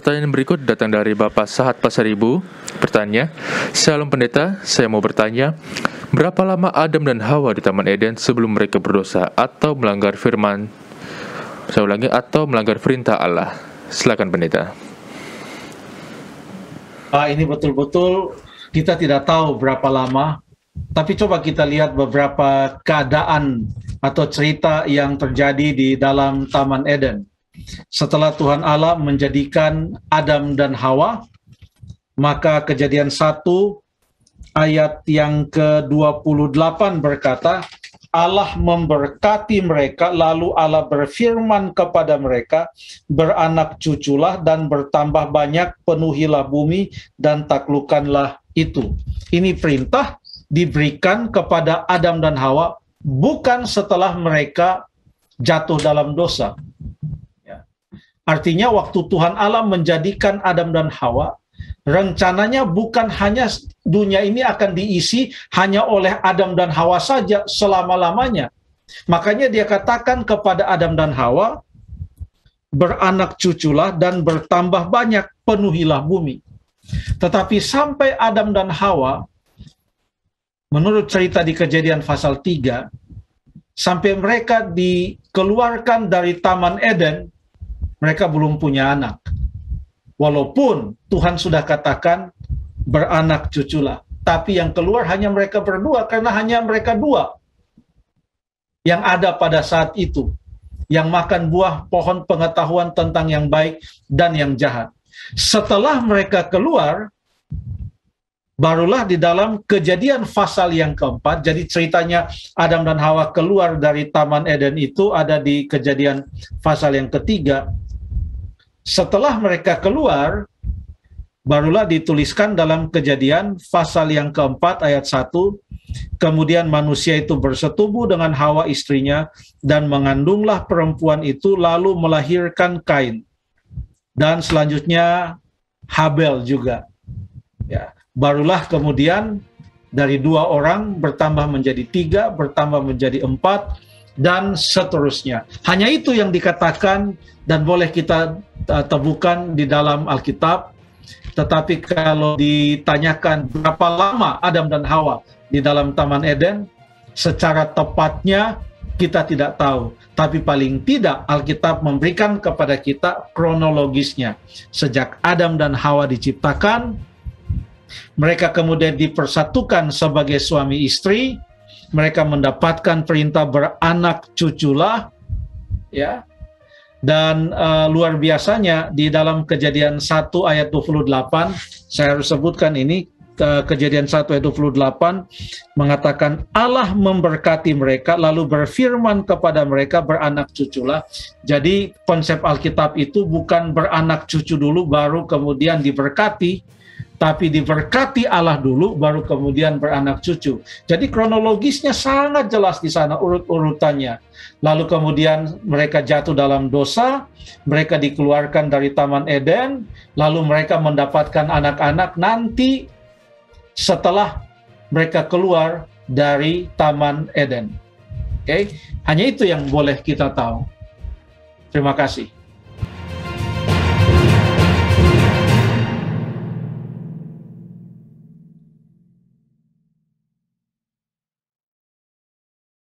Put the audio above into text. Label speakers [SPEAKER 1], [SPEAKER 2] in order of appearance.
[SPEAKER 1] Pertanyaan berikut datang dari Bapak Sahat Pasaribu. Bertanya, Shalom Pendeta, saya mau bertanya, berapa lama Adam dan Hawa di Taman Eden sebelum mereka berdosa atau melanggar firman? Saya ulangi, atau melanggar perintah Allah. Silakan Pendeta.
[SPEAKER 2] Ini betul-betul kita tidak tahu berapa lama, tapi coba kita lihat beberapa keadaan atau cerita yang terjadi di dalam Taman Eden. Setelah Tuhan Allah menjadikan Adam dan Hawa, maka Kejadian 1 ayat yang ke-28 berkata, Allah memberkati mereka, lalu Allah berfirman kepada mereka, beranak cuculah dan bertambah banyak, penuhilah bumi dan taklukkanlah itu. Ini perintah diberikan kepada Adam dan Hawa, bukan setelah mereka jatuh dalam dosa. Artinya waktu Tuhan Allah menjadikan Adam dan Hawa, rencananya bukan hanya dunia ini akan diisi hanya oleh Adam dan Hawa saja selama-lamanya. Makanya dia katakan kepada Adam dan Hawa, beranak cuculah dan bertambah banyak, penuhilah bumi. Tetapi sampai Adam dan Hawa, menurut cerita di Kejadian pasal 3, sampai mereka dikeluarkan dari Taman Eden, mereka belum punya anak. Walaupun Tuhan sudah katakan beranak cuculah, tapi yang keluar hanya mereka berdua, karena hanya mereka dua yang ada pada saat itu, yang makan buah pohon pengetahuan tentang yang baik dan yang jahat. Setelah mereka keluar, barulah di dalam Kejadian pasal yang keempat, jadi ceritanya Adam dan Hawa keluar dari Taman Eden itu ada di Kejadian pasal yang ketiga. Setelah mereka keluar, barulah dituliskan dalam Kejadian pasal yang keempat ayat 1, kemudian manusia itu bersetubuh dengan Hawa istrinya, dan mengandunglah perempuan itu, lalu melahirkan Kain. Dan selanjutnya Habel juga. Ya, barulah kemudian dari 2 orang bertambah menjadi 3, bertambah menjadi 4, dan seterusnya. Hanya itu yang dikatakan dan boleh kita temukan di dalam Alkitab. Tetapi kalau ditanyakan berapa lama Adam dan Hawa di dalam Taman Eden, secara tepatnya kita tidak tahu. Tapi paling tidak Alkitab memberikan kepada kita kronologisnya. Sejak Adam dan Hawa diciptakan, mereka kemudian dipersatukan sebagai suami istri, mereka mendapatkan perintah beranak cuculah, ya. Dan luar biasanya di dalam Kejadian 1 ayat 28, saya harus sebutkan ini, Kejadian 1 ayat 28 mengatakan Allah memberkati mereka, lalu berfirman kepada mereka, beranak cuculah. Jadi konsep Alkitab itu bukan beranak cucu dulu baru kemudian diberkati, tapi diberkati Allah dulu, baru kemudian beranak cucu. Jadi kronologisnya sangat jelas di sana, urut-urutannya. Lalu kemudian mereka jatuh dalam dosa, mereka dikeluarkan dari Taman Eden, lalu mereka mendapatkan anak-anak nanti setelah mereka keluar dari Taman Eden. Oke, hanya itu yang boleh kita tahu. Terima kasih.